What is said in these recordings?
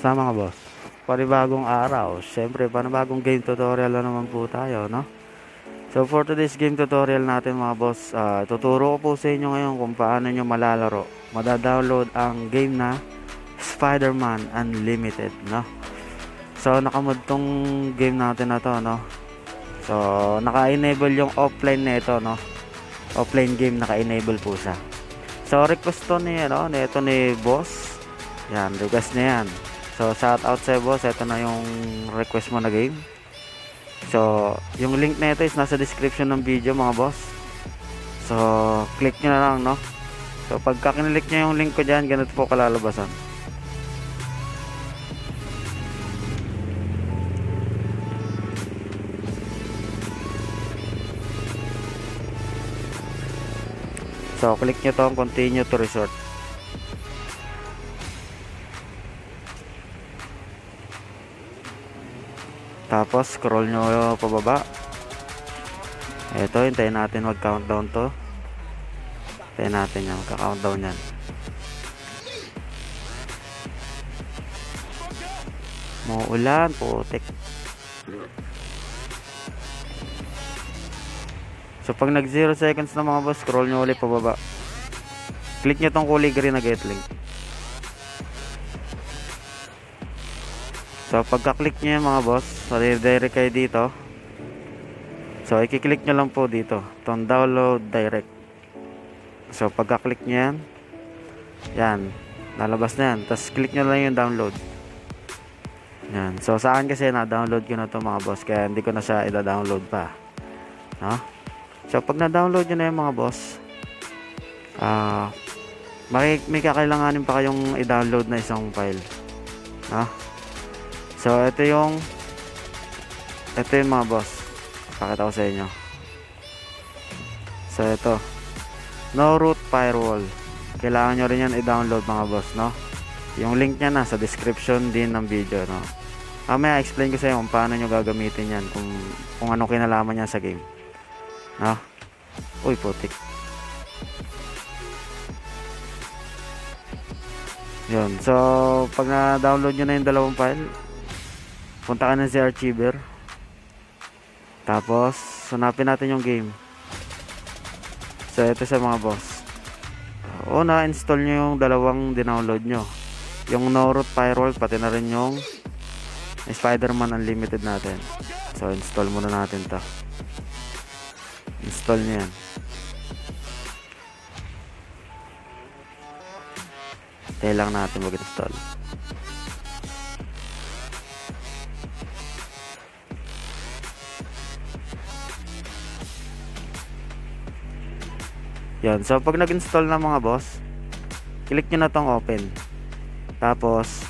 Kamusta mga boss? Panibagong araw. Siyempre, panibagong game tutorial na naman po tayo, no? So, for today's game tutorial natin mga boss, tuturo ko po sa inyo ngayon kung paano nyo malalaro. Madadownload ang game na Spider-Man Unlimited, no? So, nakamod tong game natin na to, no? So, naka-enable yung offline nito, no? Offline game, naka-enable po siya. So, request to ni, nito ni boss. Yan, request na yan. So, shout out sa boss. Ito na yung request mo na game. So, yung link na ito is nasa description ng video mga boss. So, click nyo na lang, no? So, pagka kinlik nyo yung link ko dyan, ganito po kalalabasan. So, click nyo to, continue to resort. Tapos, scroll nyo pababa. Ito, hintayin natin mag-countdown to. Hintayin natin yan, magka-countdown yan. Mauulan, putik. So, pag nag 0 seconds na mga boss, scroll nyo ulit pababa. Click nyo tong kulay green na get link. So, pagka-click nyo yan mga boss, redirect kayo dito. So, i-click nyo lang po dito. Itong download direct. So, pagka-click nyo yan, yan, lalabas na yan. Tapos, click nyo lang yung download. Yan. So, saan kasi na-download ko na to mga boss, kaya hindi ko na siya i-download pa. No? So, pag na-download nyo na yung mga boss, may kakailanganin pa kayong i-download na isang file. No? So, ito yung mga boss. Pakita ko sa inyo. So, ito. No root firewall. Kailangan nyo rin yan i-download mga boss, no? Yung link nya na sa description din ng video, no? Mamaya, explain ko sa inyo kung paano nyo gagamitin yan. Kung anong kinalaman yan sa game. No? Uy, putik. Yun. So, pag na-download nyo na yung dalawang file, punta ka na sa archiver. Tapos, hanapin natin yung game. So, ito sa mga boss. Una, install nyo yung dalawang dinownload nyo. Yung no root firewall, pati na rin yung Spider-Man Unlimited natin. So, install muna natin to. Install nyo yan. Tayo lang natin mag-install. Yan. So, pag nag-install na mga boss, click nyo na tong open. Tapos,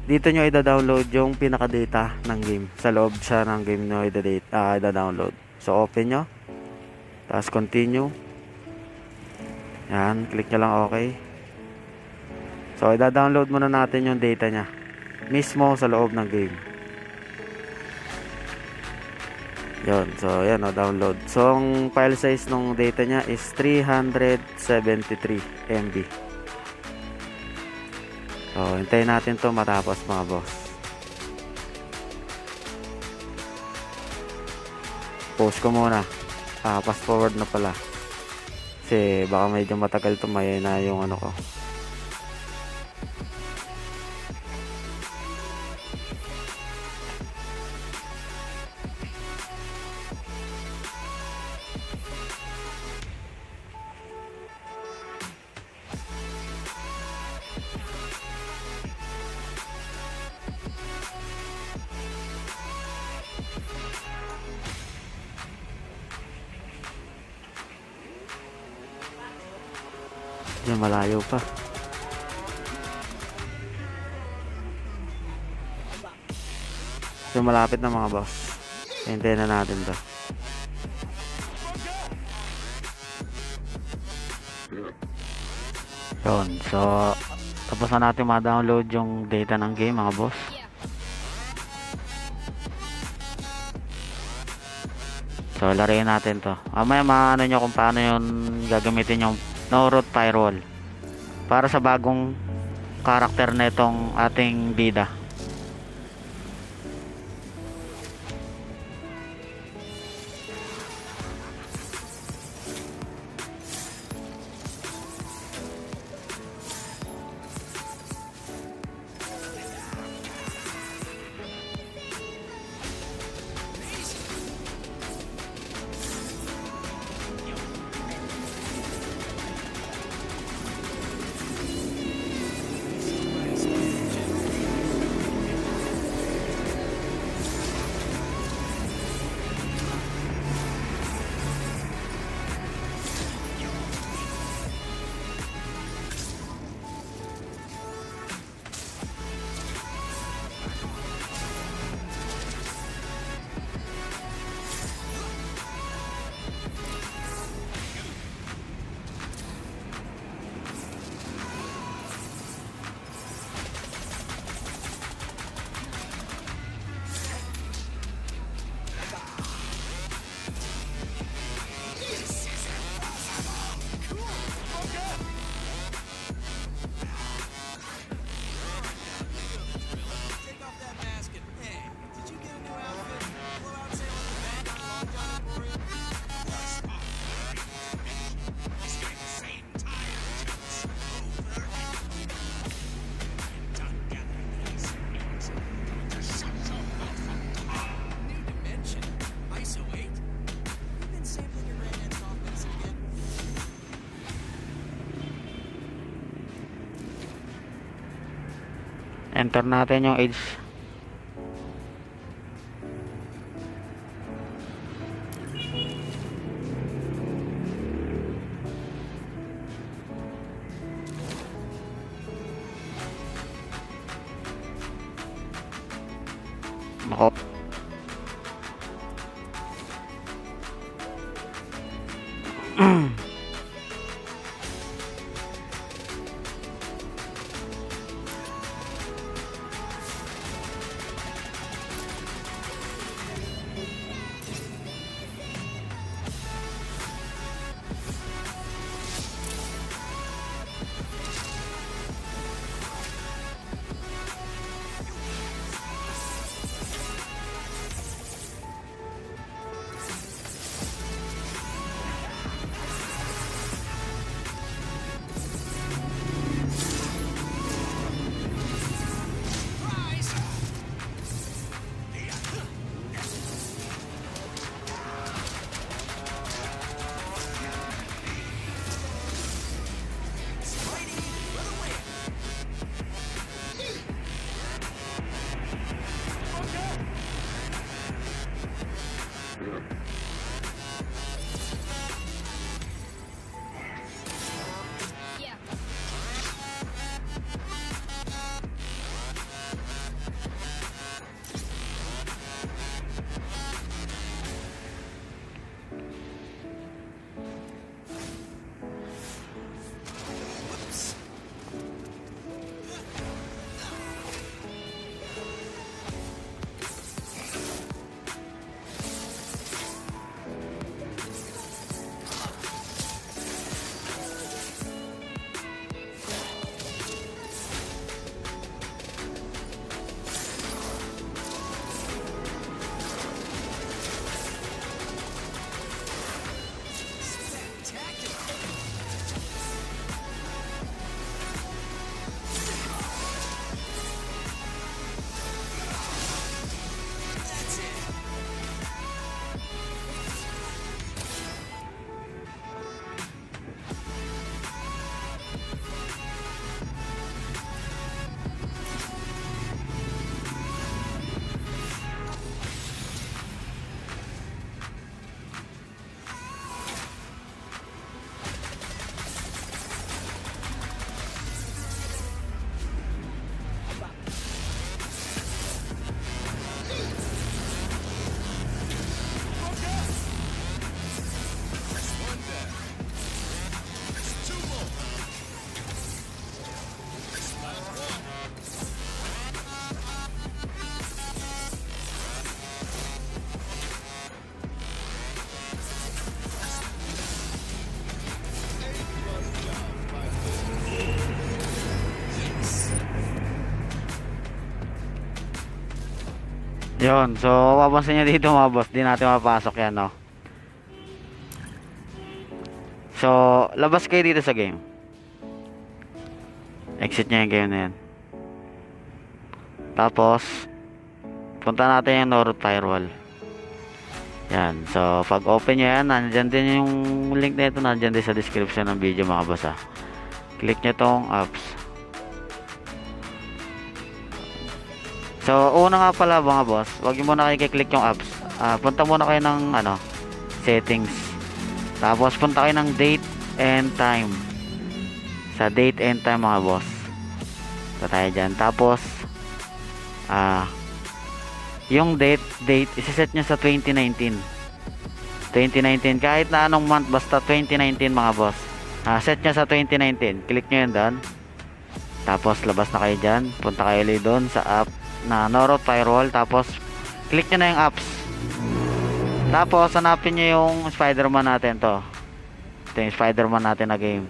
dito nyo i-download yung pinaka-data ng game. Sa loob siya ng game nyo i-download. So, open nyo. Tapos, continue. Yan. Click nyo lang okay. So, i-download muna natin yung data nya. Mismo sa loob ng game. Yun. So, yan o, download. So, ang file size ng data nya is 373 MB. So, hintayin natin to matapos mga boss. Pause ko muna. Fast forward na pala. Kasi baka medyo matagal to, may na yung ano ko. Yan, malayo pa. So, malapit na mga boss. Hintayin na natin to. Yun. So, tapos na natin ma-download yung data ng game mga boss. So, laruin natin to. Mamaya maano nyo kung paano yun gagamitin yung no root firewall para sa bagong karakter na itong ating bida. Enter natin yung age. Nako. Yun, so mapapansin nyo dito mga boss, di natin mapasok yan, no? So, labas kayo dito sa game. Exit nyo yung game na yan. Tapos, punta natin yung North Firewall. Yan, so pag open nyo yan, nandyan din yung link na ito, nandyan din sa description ng video mga boss, ha. Click nyo tong apps. So, una nga pala mga boss, wag nyo muna kayo i-click yung apps. Punta muna kayo ng settings. Tapos punta kayo ng date and time. Sa date and time mga boss. So tayo dyan. Tapos yung date isiset nyo sa 2019. 2019 kahit na anong month, basta 2019 mga boss. Set nyo sa 2019. Click nyo yun doon. Tapos labas na kayo dyan. Punta kayo ulit doon sa app na North Firewall. Tapos click nyo na yung apps. Tapos hanapin nyo yung Spider-Man natin to. Ito yung Spider-Man natin na game.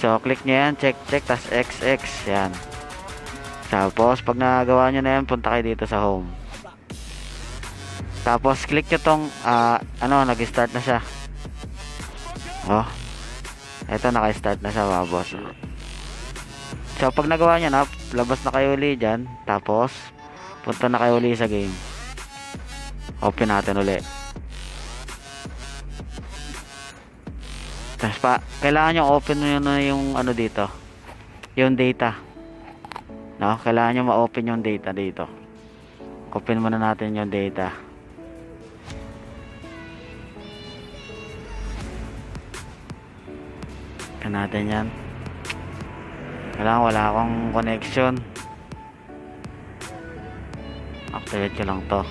So click nyo yan, check, tas XX, yan. Tapos pag nagawa nyo na yan, punta kayo dito sa home. Tapos click nyo tong nag-start na siya. Oh, eto naka-start na siya mga boss. So pag nagawa nyo na, labas na kayo uli dyan. Tapos punta na kayo uli sa game. Open natin uli. Tapos kailangan nyo open nyo na yung dito, yung data No, kailangan nyo ma-open yung data dito. Open muna natin yung data. Open natin yan. Kailangan wala akong connection. Activate ko lang to.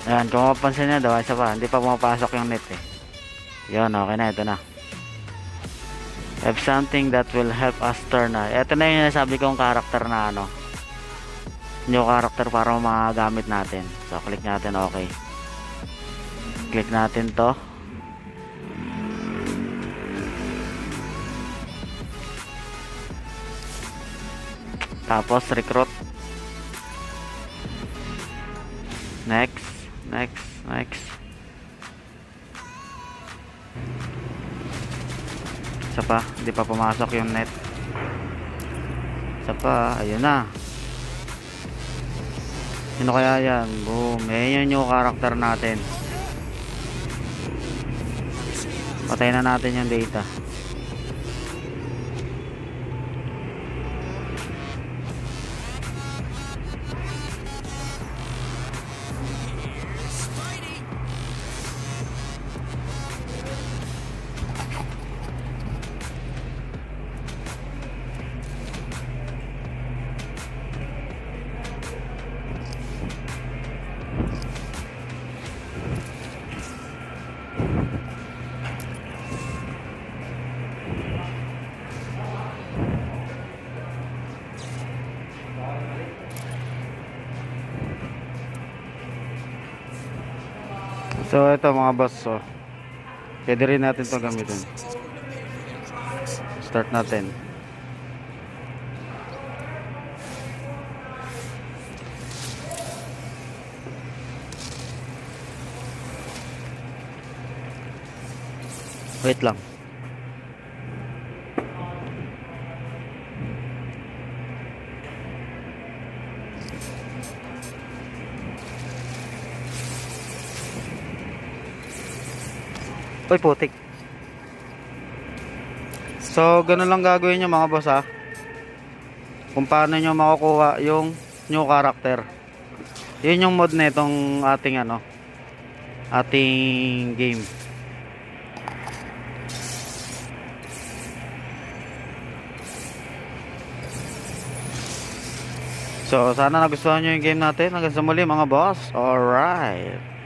Ayan, kung mapansin nyo daw, isa pa, hindi pa pumapasok yung net eh. Yun, okay na, ito na. Have something that will help us turn na. Ito na yung nasabi kong character na ano. New character para magamit natin. So, click natin, okay. Click natin to. Tapos, recruit. Next. Next. Isa pa, hindi pa pumasok yung net. Isa pa, ayun na. Sino kaya yan? Boom, ayun yung character natin. Patay na natin yung data. So ito mga boss, so pwede rin natin itong gamitin. Start natin. Wait lang. Uy, putik. So, ganun lang gagawin nyo mga boss ha. Kung paano nyo makukuha yung new character. Yun yung mod na itong ating ano, ating game. So, sana nagustuhan nyo yung game natin. Hanggang sa muli mga boss. Alright.